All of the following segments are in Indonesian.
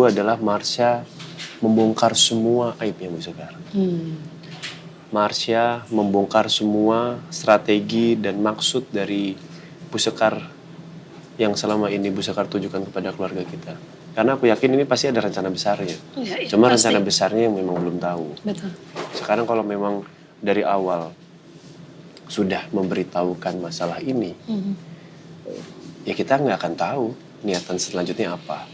itu adalah Marsha membongkar semua aibnya Bu Sekar. Marsha membongkar semua strategi dan maksud dari Bu Sekar yang selama ini Bu Sekar tujukan kepada keluarga kita. Karena aku yakin ini pasti ada rencana besarnya. Iya, Cuma pasti. rencana besarnya yang memang belum tahu. Betul. Sekarang kalau memang dari awal sudah memberitahukan masalah ini, ya kita nggak akan tahu niatan selanjutnya apa.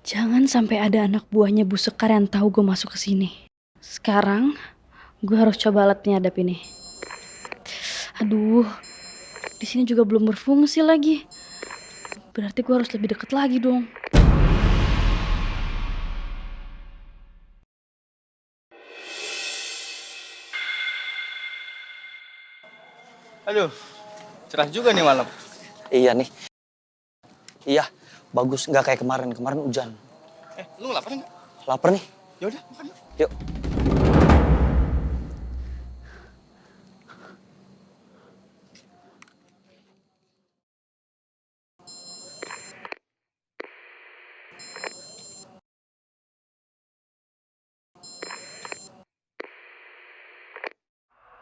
Jangan sampai ada anak buahnya Bu Sekar yang tahu gue masuk ke sini. Sekarang gue harus coba alat penyadap ini. Aduh, di sini juga belum berfungsi lagi. Berarti gue harus lebih deket lagi dong. Aduh, cerah juga nih malam. Iya nih. Iya, bagus. Nggak kayak kemarin. Kemarin hujan. Lu lapar nggak? Lapar nih. Ya udah, makan yuk. Yuk.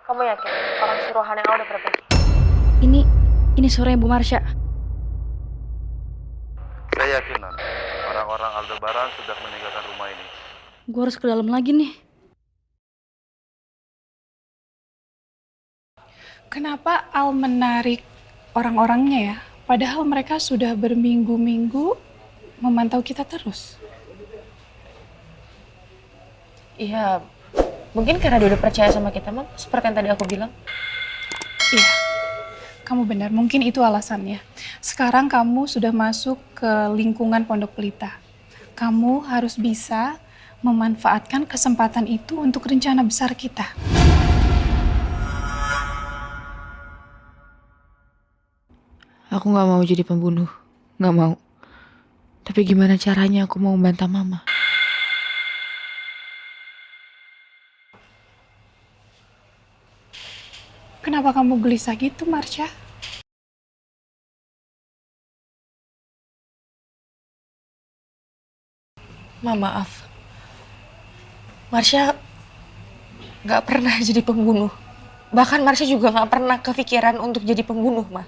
Kamu yakin orang suruhan yang udah perbaiki? Ini suaranya Bu Marsha. Saya yakin, Non. Orang-orang Aldebaran sudah meninggalkan rumah ini. Gue harus ke dalam lagi nih. Kenapa Al menarik orang-orangnya ya? Padahal mereka sudah berminggu-minggu memantau kita terus. Iya, mungkin karena dia udah percaya sama kita, Mam. Seperti yang tadi aku bilang. Iya, kamu benar. Mungkin itu alasannya. Sekarang kamu sudah masuk ke lingkungan Pondok Pelita. Kamu harus bisa memanfaatkan kesempatan itu untuk rencana besar kita. Aku gak mau jadi pembunuh. Gak mau. Tapi gimana caranya aku mau membantah Mama? Kenapa kamu gelisah gitu, Marsha? Ma, maaf. Marsha gak pernah jadi pembunuh. Bahkan Marsha juga gak pernah kepikiran untuk jadi pembunuh, Ma.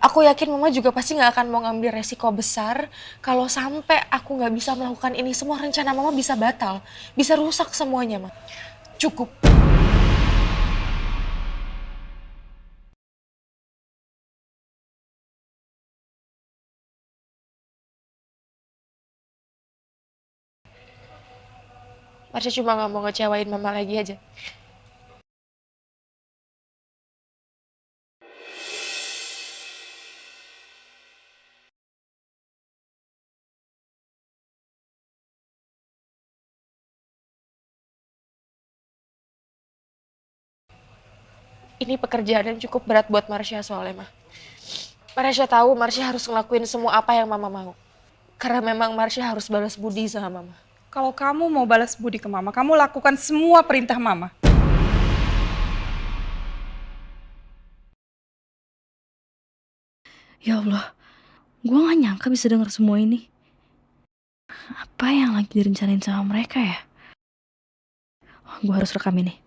Aku yakin Mama juga pasti gak akan mau ngambil resiko besar kalau sampai aku gak bisa melakukan ini semua, rencana Mama bisa batal, bisa rusak semuanya, Ma. Cukup. Marsha cuma gak mau ngecewain Mama lagi aja. Ini pekerjaan yang cukup berat buat Marsha soalnya, Ma. Marsha tahu Marsha harus ngelakuin semua apa yang Mama mau. Karena memang Marsha harus balas budi sama Mama. Kalau kamu mau balas budi ke Mama, kamu lakukan semua perintah Mama. Ya Allah, gue gak nyangka bisa denger semua ini. Apa yang lagi direncanain sama mereka ya? Gue harus rekam ini.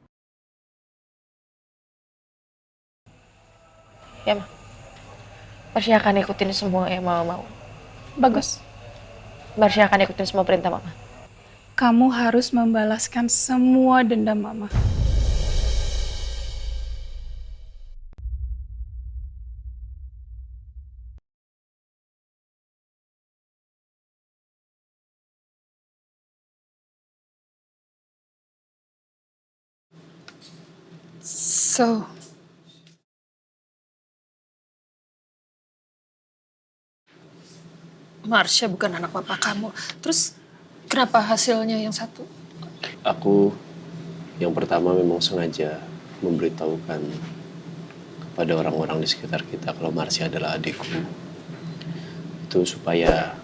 Ya, Ma. Marsha akan ikutin semua yang Mama mau. Bagus. Marsha akan ikutin semua perintah Mama. Kamu harus membalaskan semua dendam Mama. So, Marsha bukan anak papa kamu. Terus kenapa hasilnya yang satu Aku yang pertama memang sengaja memberitahukan kepada orang-orang di sekitar kita kalau Marsha adalah adikku. Itu supaya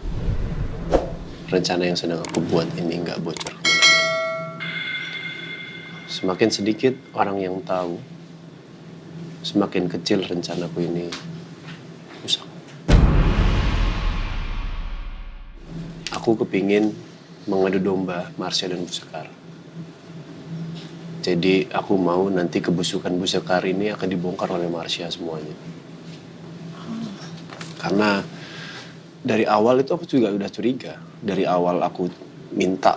rencana yang sedang aku buat ini nggak bocor kemana-mana. Semakin sedikit orang yang tahu, semakin kecil rencanaku ini rusak. Aku kepingin mengadu domba Marsha dan Bu Sekar. Jadi aku mau nanti kebusukan Bu Sekar ini akan dibongkar oleh Marsha semuanya. Karena dari awal itu aku juga udah curiga. Dari awal aku minta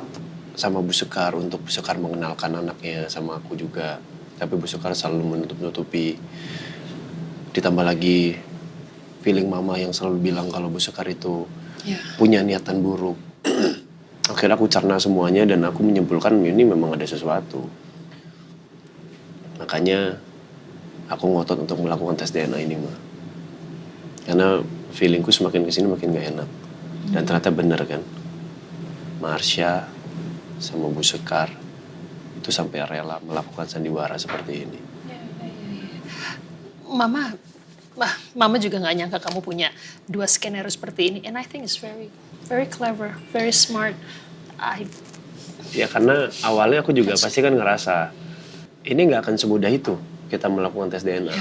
sama Bu Sekar untuk Bu Sekar mengenalkan anaknya sama aku juga. Tapi Bu Sekar selalu menutup-nutupi. Ditambah lagi feeling mama yang selalu bilang kalau Bu Sekar itu punya niatan buruk. Akhirnya aku cerna semuanya dan aku menyimpulkan ini memang ada sesuatu. Makanya aku ngotot untuk melakukan tes DNA ini, Ma. Karena feelingku semakin kesini makin gak enak. Dan ternyata bener kan. Marsha sama Bu Sekar itu sampai rela melakukan sandiwara seperti ini. Mama juga nggak nyangka kamu punya dua skenario seperti ini. And I think it's very, very clever, very smart. Ya karena awalnya aku juga pasti kan ngerasa ini nggak akan semudah itu kita melakukan tes DNA.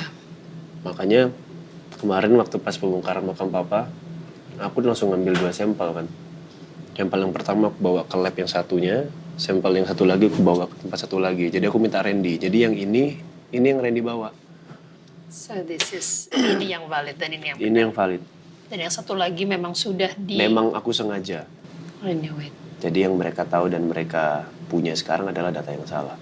Makanya kemarin waktu pas pembongkaran makam papa, aku langsung ngambil 2 sampel kan. Sampel yang pertama aku bawa ke lab yang satunya, sampel yang satu lagi aku bawa ke tempat satu lagi. Jadi aku minta Randy. Jadi yang ini yang Randy bawa. So this is ini yang valid dan ini yang benar. Ini yang valid. Dan yang satu lagi memang sudah Memang aku sengaja. I knew it. Jadi yang mereka tahu dan mereka punya sekarang adalah data yang salah.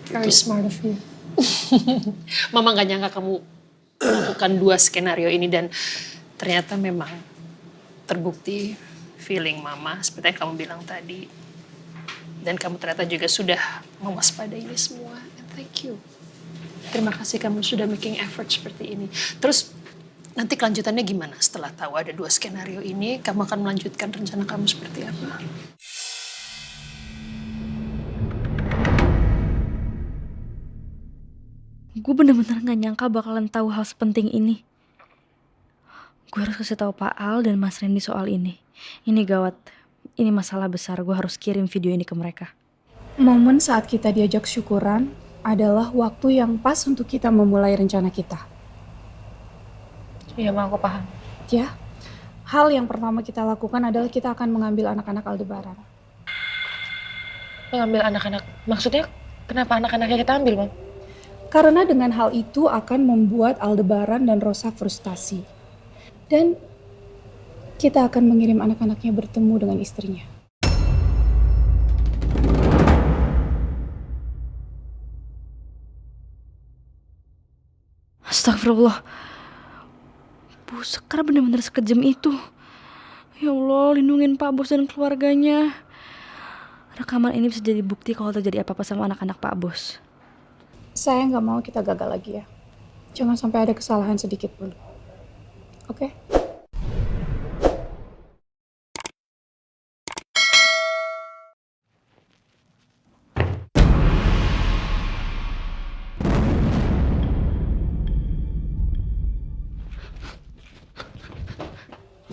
Very smart of you. Mama gak nyangka kamu melakukan 2 skenario ini dan ternyata memang terbukti feeling mama seperti yang kamu bilang tadi. Dan kamu ternyata juga sudah mewaspadai ini semua. And thank you. Terima kasih kamu sudah making effort seperti ini. Terus nanti kelanjutannya gimana setelah tahu ada 2 skenario ini? Kamu akan melanjutkan rencana kamu seperti apa? Gue bener-bener gak nyangka bakalan tahu hal sepenting ini. Gue harus kasih tahu Pak Al dan Mas Randy soal ini. Ini gawat. Ini masalah besar. Gue harus kirim video ini ke mereka. Momen saat kita diajak syukuran adalah waktu yang pas untuk kita memulai rencana kita. Iya, Ma, aku paham. Ya, hal yang pertama kita lakukan adalah kita akan mengambil anak-anak Aldebaran. Mengambil anak-anak, maksudnya kenapa anak-anaknya kita ambil, Mam? Karena dengan hal itu akan membuat Aldebaran dan Rosa frustasi. Dan kita akan mengirim anak-anaknya bertemu dengan istrinya. Astagfirullah. Bu Sekar bener-bener sekejam itu. Ya Allah, lindungin Pak Bos dan keluarganya. Rekaman ini bisa jadi bukti kalau terjadi apa-apa sama anak-anak Pak Bos. Saya nggak mau kita gagal lagi ya. Jangan sampai ada kesalahan sedikit pun. Oke?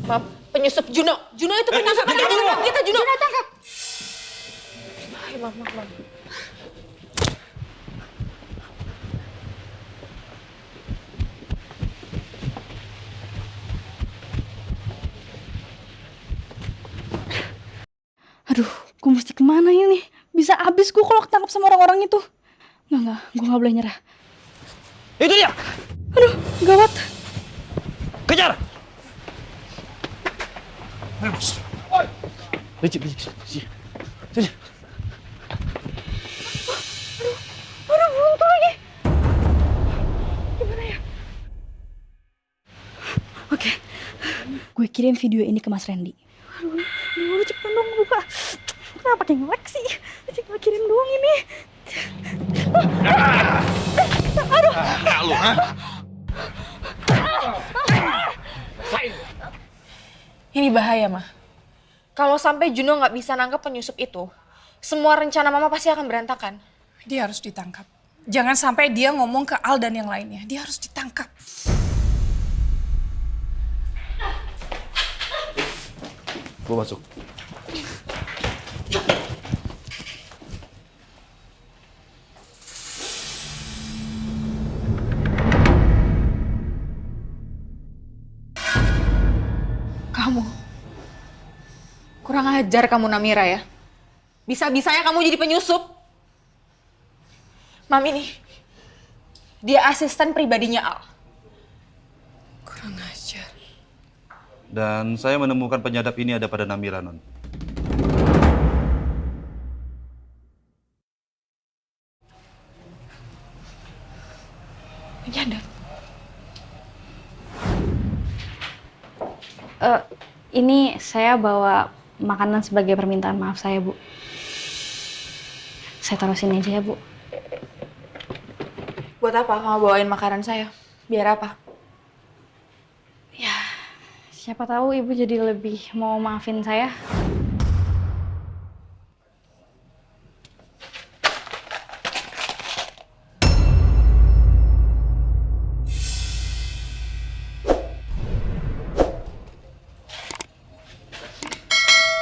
Mam, penyusup Juno. Juno itu penyusup. Kita Juno. Juno tangkap. Ayo, Mam. Aduh, gue mesti kemana ini? Bisa abis gue kalau ketangkap sama orang-orang itu. Enggak, gue gak boleh nyerah. Itu dia! Aduh, gawat. Kejar! Ayo, bos. Licik. Sini. Aduh, buntu lagi. Gimana ya? Oke, gue kirim video ini ke Mas Randy. Aduh, cepetan dong buka. Kenapa dia nge-lag sih? Tinggal kirim doang ini. Aduh. Lu, ha? Ini bahaya, Ma. Kalau sampai Juno nggak bisa nangkep penyusup itu, semua rencana Mama pasti akan berantakan. Dia harus ditangkap. Jangan sampai dia ngomong ke Al dan yang lainnya. Dia harus ditangkap. Gue masuk. Kamu. Kurang ajar kamu, Namira ya. Bisa-bisanya kamu jadi penyusup. Mami nih, dia asisten pribadinya Al. Kurang ajar. Dan saya menemukan penyadap ini ada pada Namira, Non. Penyadap. Ini saya bawa makanan sebagai permintaan maaf saya, Bu. Saya taruh sini aja ya, Bu. Buat apa kamu bawain makanan saya? Biar apa? Ya, siapa tahu Ibu jadi lebih mau maafin saya.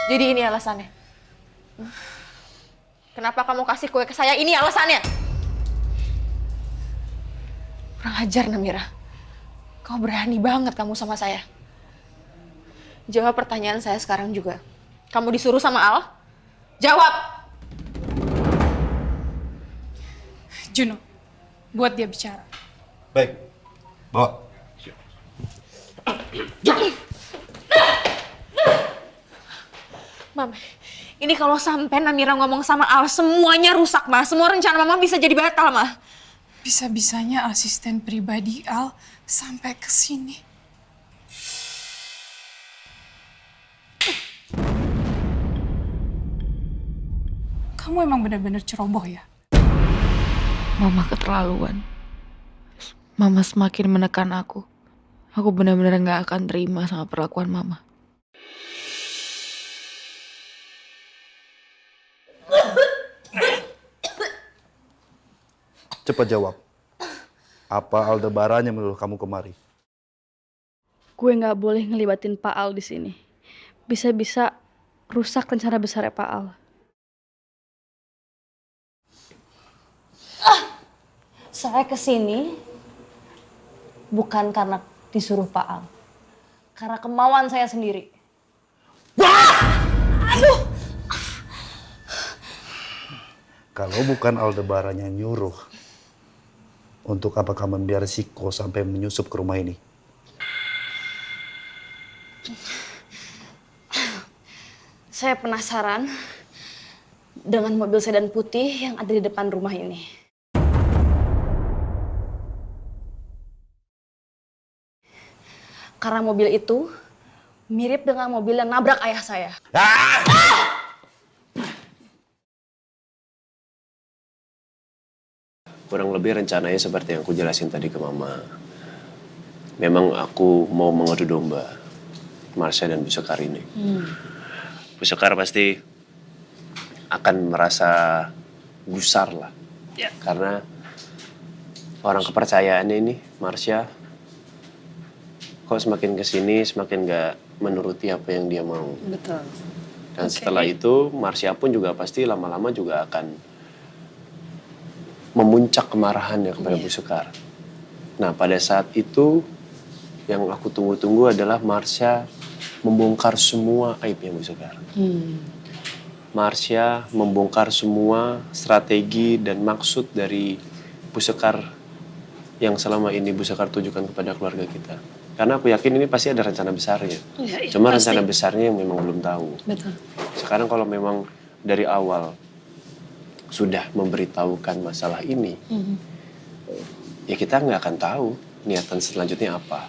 Jadi ini alasannya. Kenapa kamu kasih kue ke saya? Ini alasannya. Kurang ajar, Namira. Kau berani banget kamu sama saya. Jawab pertanyaan saya sekarang juga. Kamu disuruh sama Al? Jawab! Juno, buat dia bicara. Baik. Bawa. Mama, ini kalau sampai Namira ngomong sama Al, semuanya rusak, Ma. Semua rencana Mama bisa jadi batal, Ma. Bisa-bisanya asisten pribadi Al sampai ke sini. Kamu emang benar-benar ceroboh ya? Mama keterlaluan. Mama semakin menekan aku. Aku benar-benar gak akan terima sama perlakuan Mama. Cepat jawab. Apa Aldebaran yang menyuruh kamu kemari? Gue nggak boleh ngelibatin Pak Al di sini. Bisa-bisa rusak rencana besarnya Pak Al. Saya kesini bukan karena disuruh Pak Al. Karena kemauan saya sendiri. Kalau bukan Aldebaran yang nyuruh, untuk apa kamu membiarkan Siko sampai menyusup ke rumah ini? Saya penasaran dengan mobil sedan putih yang ada di depan rumah ini. Karena mobil itu mirip dengan mobil yang nabrak ayah saya. Kurang lebih rencananya seperti yang aku jelasin tadi ke Mama. Memang aku mau mengadu domba Marsha dan Bu Sekar ini. Bu Sekar pasti akan merasa gusar lah. Karena orang kepercayaannya ini, Marsha, kok semakin kesini semakin gak menuruti apa yang dia mau. Betul. Dan setelah itu, Marsha pun juga pasti lama-lama juga akan memuncak kemarahannya kepada Bu Sekar. Nah, pada saat itu yang aku tunggu-tunggu adalah Marsha membongkar semua aibnya Bu Sekar. Marsha membongkar semua strategi dan maksud dari Bu Sekar yang selama ini Bu Sekar tujukan kepada keluarga kita. Karena aku yakin ini pasti ada rencana besarnya. Cuma pasti. Rencana besarnya yang memang belum tahu. Betul. Sekarang kalau memang dari awal sudah memberitahukan masalah ini, ya kita nggak akan tahu niatan selanjutnya apa.